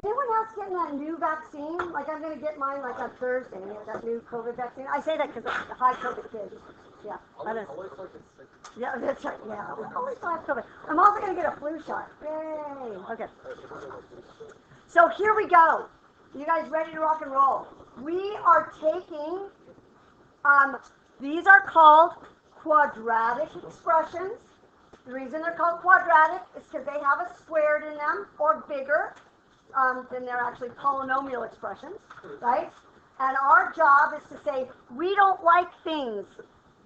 Anyone else getting that new vaccine? Like I'm going to get mine like on Thursday. That new COVID vaccine. I say that because of the high COVID kids. Yeah. Yeah, that's right. Yeah. We always have COVID. I'm also going to get a flu shot. Yay. Okay. So here we go. You guys ready to rock and roll? We are taking, these are called quadratic expressions. The reason they're called quadratic is because they have a squared in them or bigger than they're actually polynomial expressions, right? And our job is to say, we don't like things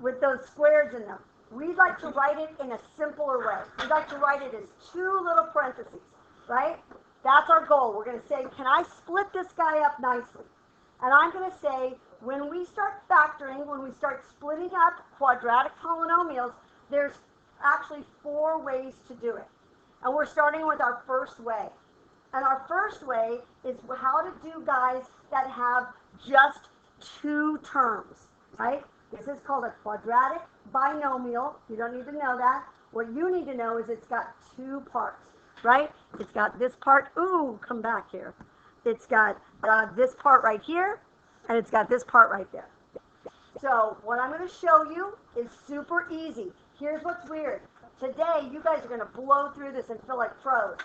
with those squares in them. We like to write it in a simpler way. We like to write it as two little parentheses, right? That's our goal. We're going to say, can I split this guy up nicely? And I'm going to say, when we start factoring, when we start splitting up quadratic polynomials, there's actually 4 ways to do it. And we're starting with our first way. And our first way is how to do guys that have just 2 terms, right? This is called a quadratic binomial. You don't need to know that. What you need to know is it's got 2 parts, right? It's got this part. Ooh, come back here. It's got this part right here, and it's got this part right there. So what I'm going to show you is super easy. Here's what's weird. Today, you guys are going to blow through this and feel like pros.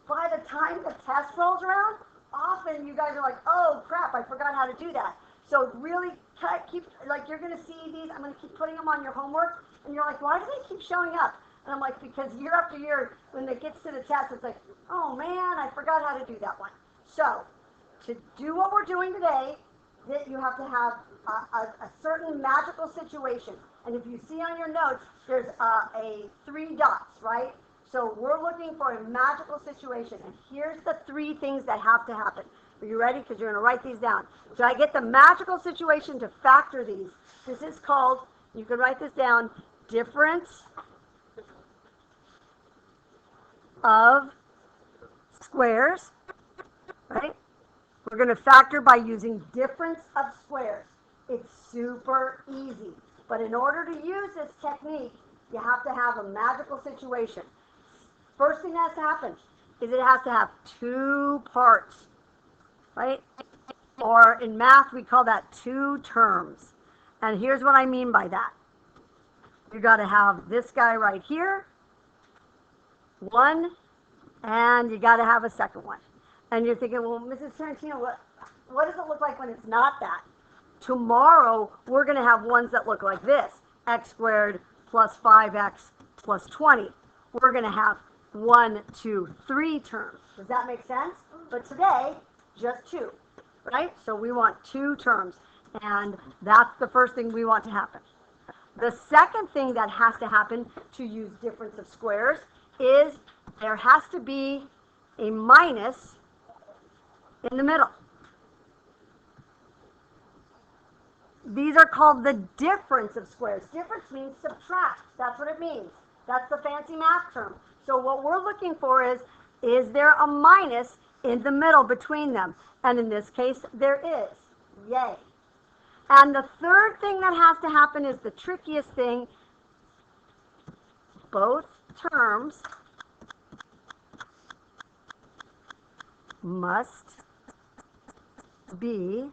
By the time the test rolls around, often you guys are like, oh crap, I forgot how to do that. So really keep, like you're going to see these, I'm going to keep putting them on your homework, and you're like, why do they keep showing up? And I'm like, because year after year, when it gets to the test, it's like, oh man, I forgot how to do that one. So, to do what we're doing today, that you have to have a certain magical situation. And if you see on your notes, there's a 3 dots, right? So we're looking for a magical situation. And here's the 3 things that have to happen. Are you ready? Because you're going to write these down. So I get the magical situation to factor these. This is called, you can write this down, difference of squares, right? We're going to factor by using difference of squares. It's super easy. But in order to use this technique, you have to have a magical situation. First thing that has to happen is it has to have 2 parts, right? Or in math, we call that 2 terms. And here's what I mean by that. You got to have this guy right here, 1, and you got to have a second one. And you're thinking, well, Mrs. Tarantino, what does it look like when it's not that? Tomorrow, we're going to have ones that look like this, x squared plus 5x plus 20. We're going to have 1, 2, 3 terms. Does that make sense? But today, just 2, right? So we want 2 terms, and that's the first thing we want to happen. The second thing that has to happen to use difference of squares is there has to be a minus in the middle. These are called the difference of squares. Difference means subtract. That's what it means. That's the fancy math term. So what we're looking for is there a minus in the middle between them? And in this case, there is. Yay. And the third thing that has to happen is the trickiest thing. Both terms must be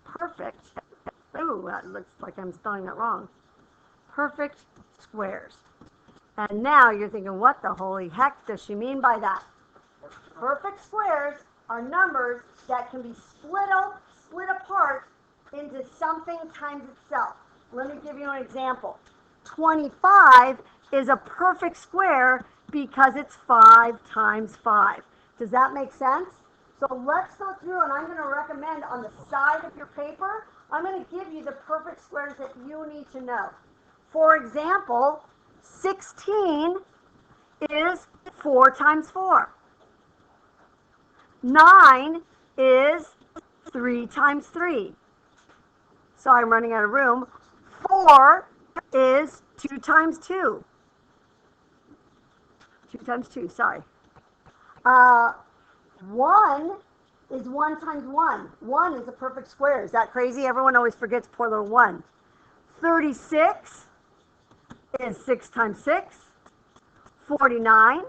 perfect. Ooh, that looks like I'm spelling that wrong. Perfect squares. And now you're thinking, what the holy heck does she mean by that? Perfect squares are numbers that can be split apart into something times itself. Let me give you an example. 25 is a perfect square because it's 5 times 5. Does that make sense? So let's go through, and I'm going to recommend on the side of your paper, I'm going to give you the perfect squares that you need to know. For example, 16 is 4 times 4. 9 is 3 times 3. Sorry, I'm running out of room. 4 is 2 times 2. 2 times 2, sorry. 1 is 1 times 1. 1 is a perfect square. Is that crazy? Everyone always forgets poor little 1. 36 is 6 times 6. 49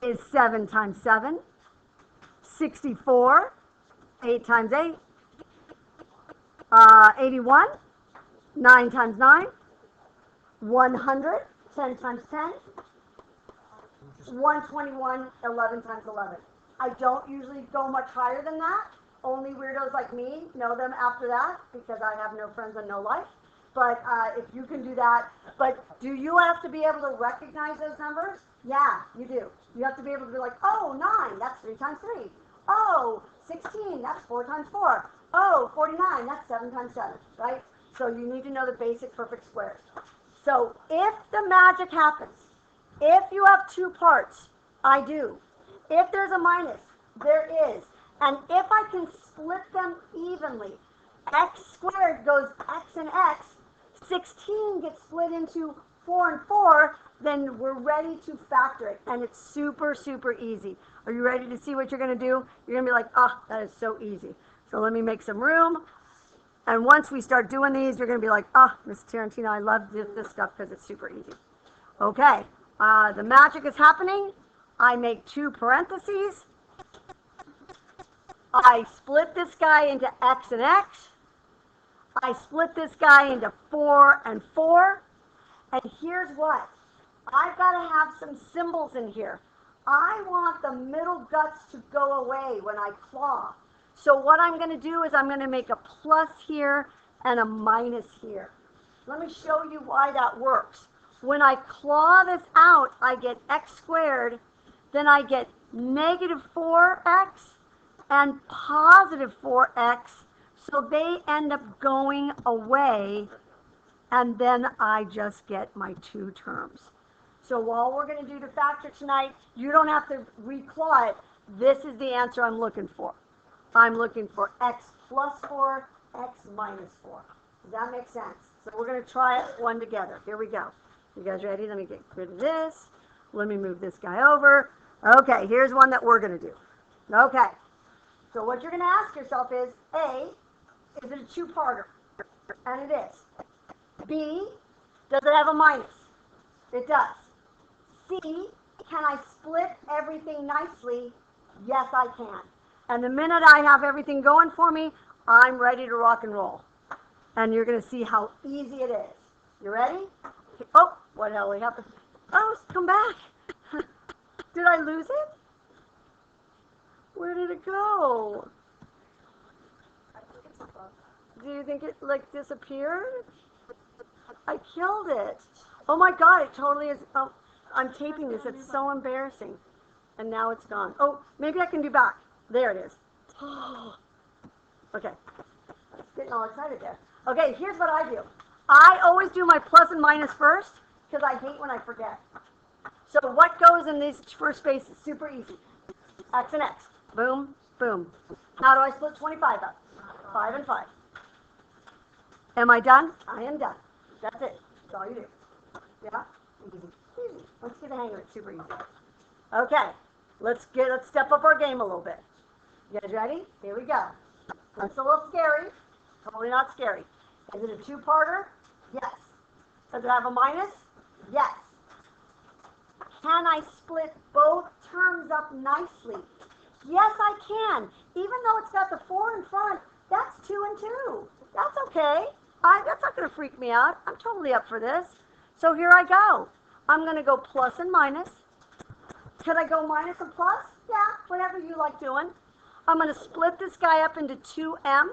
is 7 times 7. 64, 8 times 8, 81, 9 times 9, 100, 10 times 10, 121, 11 times 11. I don't usually go much higher than that. Only weirdos like me know them after that because I have no friends and no life. But if you can do that, but do you have to be able to recognize those numbers? Yeah, you do. You have to be able to be like, oh, 9, that's 3 times 3. Oh, 16, that's 4 times 4. Oh, 49, that's 7 times 7, right? So you need to know the basic perfect squares. So if the magic happens, if you have two parts, I do. If there's a minus, there is. And if I can split them evenly, x squared goes x and x, 16 gets split into 4 and 4, then we're ready to factor it. And it's super, super easy. Are you ready to see what you're going to do? You're going to be like, oh, that is so easy. So let me make some room. And once we start doing these, you're going to be like, oh, Miss Tarantino, I love this stuff because it's super easy. Okay, the magic is happening. I make 2 parentheses. I split this guy into x and x. I split this guy into 4 and 4. And here's what. I've got to have some symbols in here. I want the middle guts to go away when I claw. So what I'm going to do is I'm going to make a plus here and a minus here. Let me show you why that works. When I claw this out, I get x squared. Then I get negative 4x and positive 4x. So they end up going away. And then I just get my 2 terms. So all we're going to do to factor tonight, you don't have to reclaw it. This is the answer I'm looking for. I'm looking for x plus 4, x minus 4. Does that make sense? So we're going to try it one together. Here we go. You guys ready? Let me get rid of this. Let me move this guy over. Okay, here's one that we're going to do. Okay. So what you're going to ask yourself is, A, is it a 2-parter? And it is. B, does it have a minus? It does. C, can I split everything nicely? Yes, I can. And the minute I have everything going for me, I'm ready to rock and roll. And you're going to see how easy it is. You ready? Oh, what the hell happened? Oh, come back. Did I lose it? Where did it go? Do you think it like disappeared? I killed it. Oh my God, it totally is. Oh, I'm taping this. It's so embarrassing. And now it's gone. Oh, maybe I can do back. There it is. Okay. Getting all excited there. Okay, here's what I do. I always do my plus and minus first because I hate when I forget. So what goes in this first space is super easy. X and X. Boom, boom. How do I split 25 up? 5 and 5. Am I done? I am done. That's it. That's all you do. Yeah? Easy. Easy. Let's get the hang of it. Super easy. Okay. Let's step up our game a little bit. You guys ready? Here we go. Looks a little scary. Totally not scary. Is it a 2-parter? Yes. Does it have a minus? Yes. Can I split both terms up nicely? Yes, I can. Even though it's got the 4 in front, that's 2 and 2. That's okay. That's not going to freak me out. I'm totally up for this. So here I go. I'm going to go plus and minus. Could I go minus and plus? Yeah, whatever you like doing. I'm going to split this guy up into 2m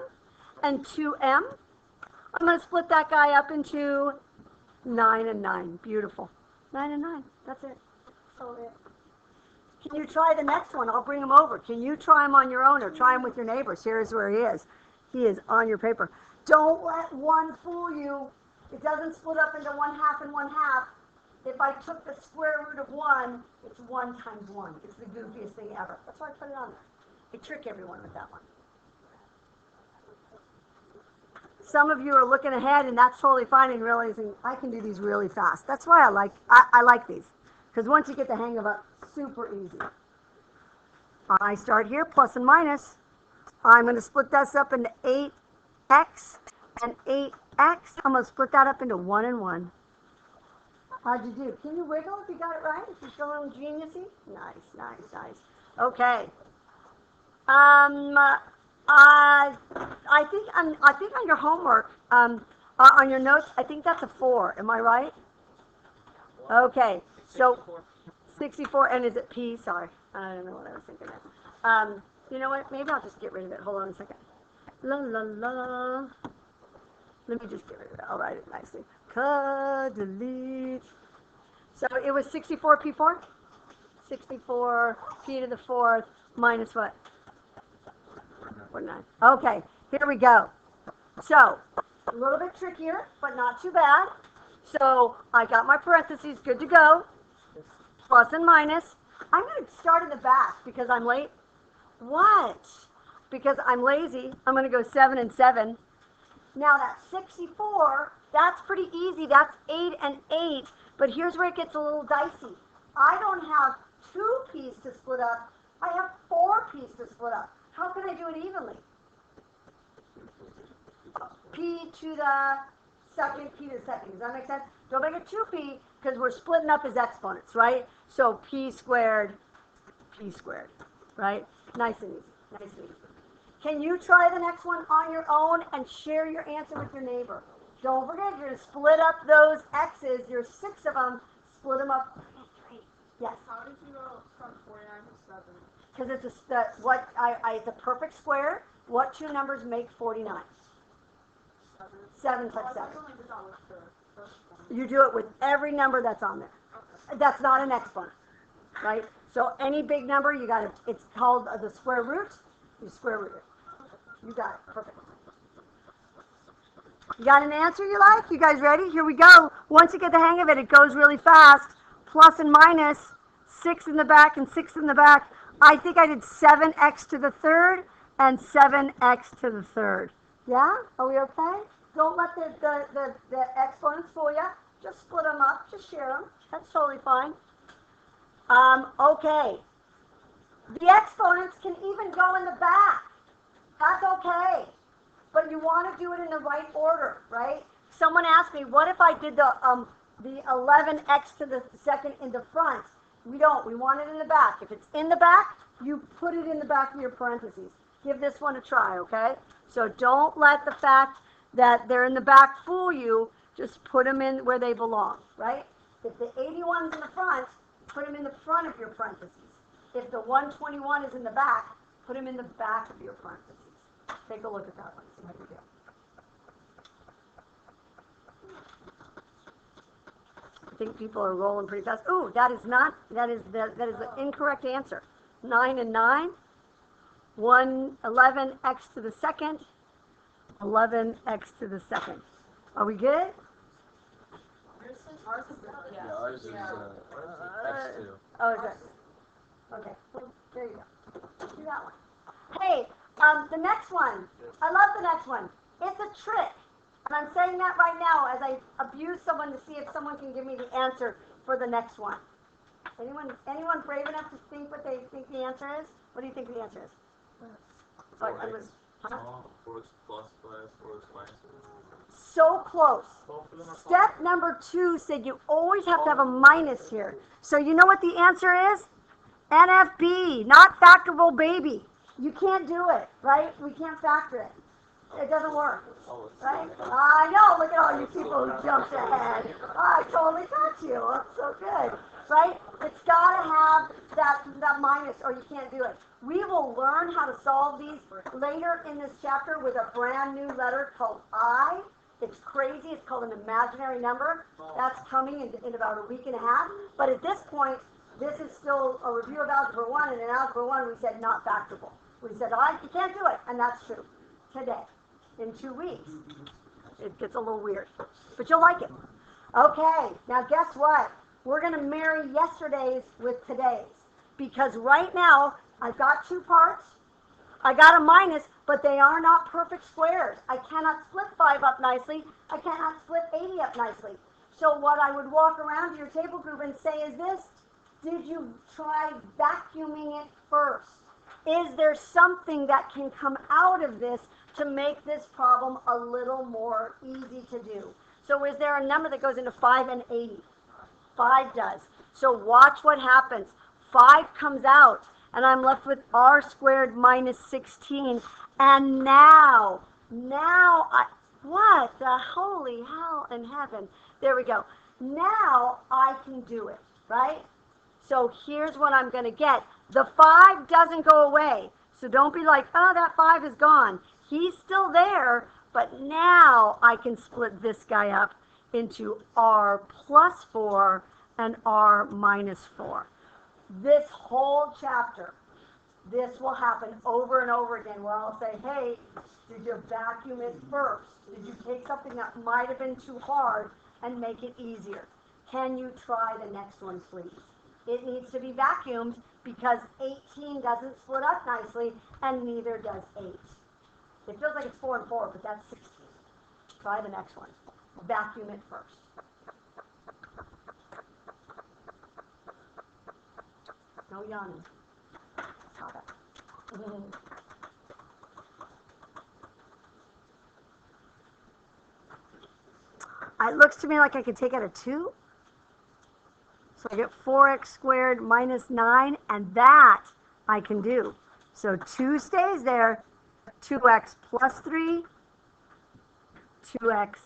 and 2m. I'm going to split that guy up into 9 and 9. Beautiful. 9 and 9. That's it. So it. Can you try the next one? I'll bring him over. Can you try him on your own or try him with your neighbors? Here's where he is. He is on your paper. Don't let one fool you. It doesn't split up into 1/2 and 1/2. If I took the square root of 1, it's 1 times 1. It's the goofiest thing ever. That's why I put it on there. I trick everyone with that one. Some of you are looking ahead, and that's totally fine, and realizing I can do these really fast. That's why I like these, because once you get the hang of it, super easy. I start here, plus and minus. I'm going to split this up into 8x and 8x. I'm going to split that up into 1 and 1. How'd you do? Can you wiggle if you got it right? If you're feeling geniusy? Nice, nice, nice. Okay. I think on your homework, on your notes, I think that's a 4. Am I right? Okay. So 64, and is it P? Sorry, I don't know what I was thinking of. You know what? Maybe I'll just get rid of it. Hold on a second. La la la. Let me just get rid of it. I'll write it nicely. Delete. So it was 64 P4? 64 P to the 4th minus what? 49. Okay, here we go. So, a little bit trickier, but not too bad. So, I got my parentheses good to go. Plus and minus. I'm going to start in the back because I'm late. What? Because I'm lazy. I'm going to go 7 and 7. Now, that's 64. That's pretty easy. That's 8 and 8. But here's where it gets a little dicey. I don't have 2 P's to split up. I have 4 P's to split up. How can I do it evenly? P to the second, P to the second. Does that make sense? Don't make it 2P because we're splitting up as exponents, right? So P squared, right? Nice and easy. Nice and easy. Can you try the next one on your own and share your answer with your neighbor? Don't forget, you're going to split up those X's. There's 6 of them. Split them up. Yes? How did you go from 49 to 7? Because it's a perfect square. What 2 numbers make 49? 7 plus 7. You do it with every number that's on there. Okay. That's not an exponent, right? So any big number, you got to, it's called the square root. You square root it. You got it. Perfect. You got an answer you like? You guys ready? Here we go. Once you get the hang of it, it goes really fast. Plus and minus, 6 in the back and 6 in the back. I think I did 7x to the 3rd and 7x to the 3rd. Yeah? Are we okay? Don't let the exponents fool you. Just split them up. Just share them. That's totally fine. Okay. The exponents can even go in the back. That's okay. But you want to do it in the right order, right? Someone asked me, what if I did the 11x to the second in the front? We don't. We want it in the back. If it's in the back, you put it in the back of your parentheses. Give this one a try, okay? So don't let the fact that they're in the back fool you. Just put them in where they belong, right? If the 81's in the front, put them in the front of your parentheses. If the 121 is in the back, put them in the back of your parentheses. Take a look at that one. See how you do. I think people are rolling pretty fast. Ooh, that is the incorrect answer. 9 and 9. 11x to the second. 11x to the second. Are we good? Ours is Yeah, ours is X2. Oh, is it? Okay, well, there you go. Do that one. Hey, the next one. I love the next one. It's a trick. And I'm saying that right now as I abuse someone to see if someone can give me the answer for the next one. Anyone brave enough to think what they think the answer is? What do you think the answer is? Sorry, I was... Huh? 4x plus 4x minus. So close. Step number 2 said you always have to have a minus here. So you know what the answer is? NFB, not factorable baby. You can't do it, right? We can't factor it. It doesn't work, right? I know, look at all you people who jumped ahead. I totally got you. That's so good, right? It's got to have that minus or you can't do it. We will learn how to solve these later in this chapter with a brand new letter called I. It's crazy. It's called an imaginary number. That's coming in about a week and a half. But at this point, this is still a review of Algebra 1, and in Algebra 1 we said not factorable. We said, you can't do it, and that's true. Today, in 2 weeks. It gets a little weird, but you'll like it. Okay, now guess what? We're going to marry yesterday's with today's, because right now, I've got 2 parts. I got a minus, but they are not perfect squares. I cannot split 5 up nicely. I cannot split 80 up nicely. So what I would walk around to your table group and say is this: did you try vacuuming it first? Is there something that can come out of this to make this problem a little more easy to do? So is there a number that goes into 5 and 80? 5 does. So watch what happens. 5 comes out, and I'm left with r squared minus 16. And now, what the holy hell in heaven? There we go. Now I can do it, right? So here's what I'm going to get. The 5 doesn't go away. So don't be like, oh, that 5 is gone. He's still there, but now I can split this guy up into r plus 4 and r minus 4. This whole chapter, this will happen over and over again where I'll say, hey, did you vacuum it first? Did you take something that might have been too hard and make it easier? Can you try the next one, please? It needs to be vacuumed because 18 doesn't split up nicely, and neither does 8. It feels like it's 4 and 4, but that's 16. Try the next one. Vacuum it first. No yawning. Stop it. It looks to me like I could take out a 2. So I get 4x squared minus 9, and that I can do. So 2 stays there, 2x plus 3, 2x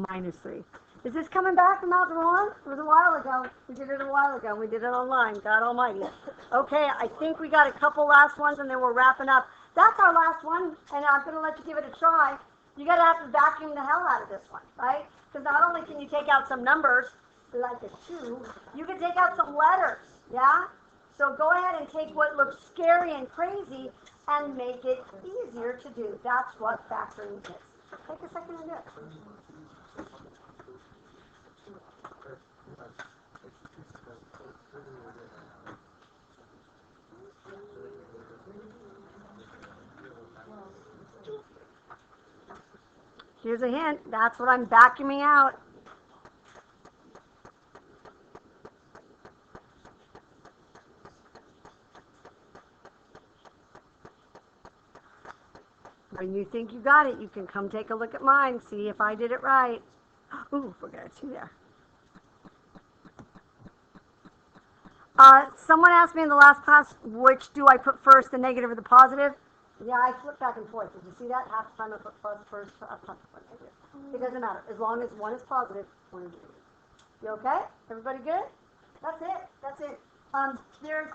minus 3. Is this coming back from Algebra 1? It was a while ago. We did it a while ago. We did it online. God almighty. Okay, I think we got a couple last ones, and then we're wrapping up. That's our last one, and I'm going to let you give it a try. You got to have to vacuum the hell out of this one, right? Because not only can you take out some numbers, like a 2, you can take out some letters, yeah? So go ahead and take what looks scary and crazy and make it easier to do. That's what factoring is. Take a second and do it. Here's a hint. That's what I'm vacuuming out. When you think you got it, you can come take a look at mine, see if I did it right. Ooh, forgot a 2 there. Someone asked me in the last class, which do I put first, the negative or the positive? Yeah, I flip back and forth. Did you see that? Half the time I put plus first, half the time I put negative. It doesn't matter. As long as one is positive, one is negative. You okay? Everybody good? That's it. That's it. There's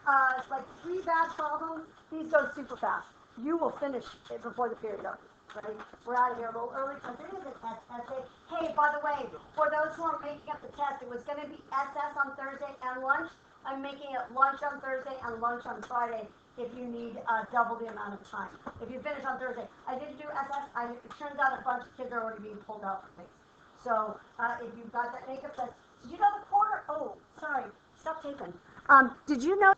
like 3 bad problems. These go super fast. You will finish it before the period opens. Right? We're out of here a little early because it is a test essay. Hey, by the way, for those who are making up the test, it was going to be SS on Thursday and lunch. I'm making it lunch on Thursday and lunch on Friday if you need double the amount of time. If you finish on Thursday, I didn't do SS. It turns out a bunch of kids are already being pulled out for things. So if you've got that makeup test, did you know the quarter? Oh, sorry, stop taping. Did you know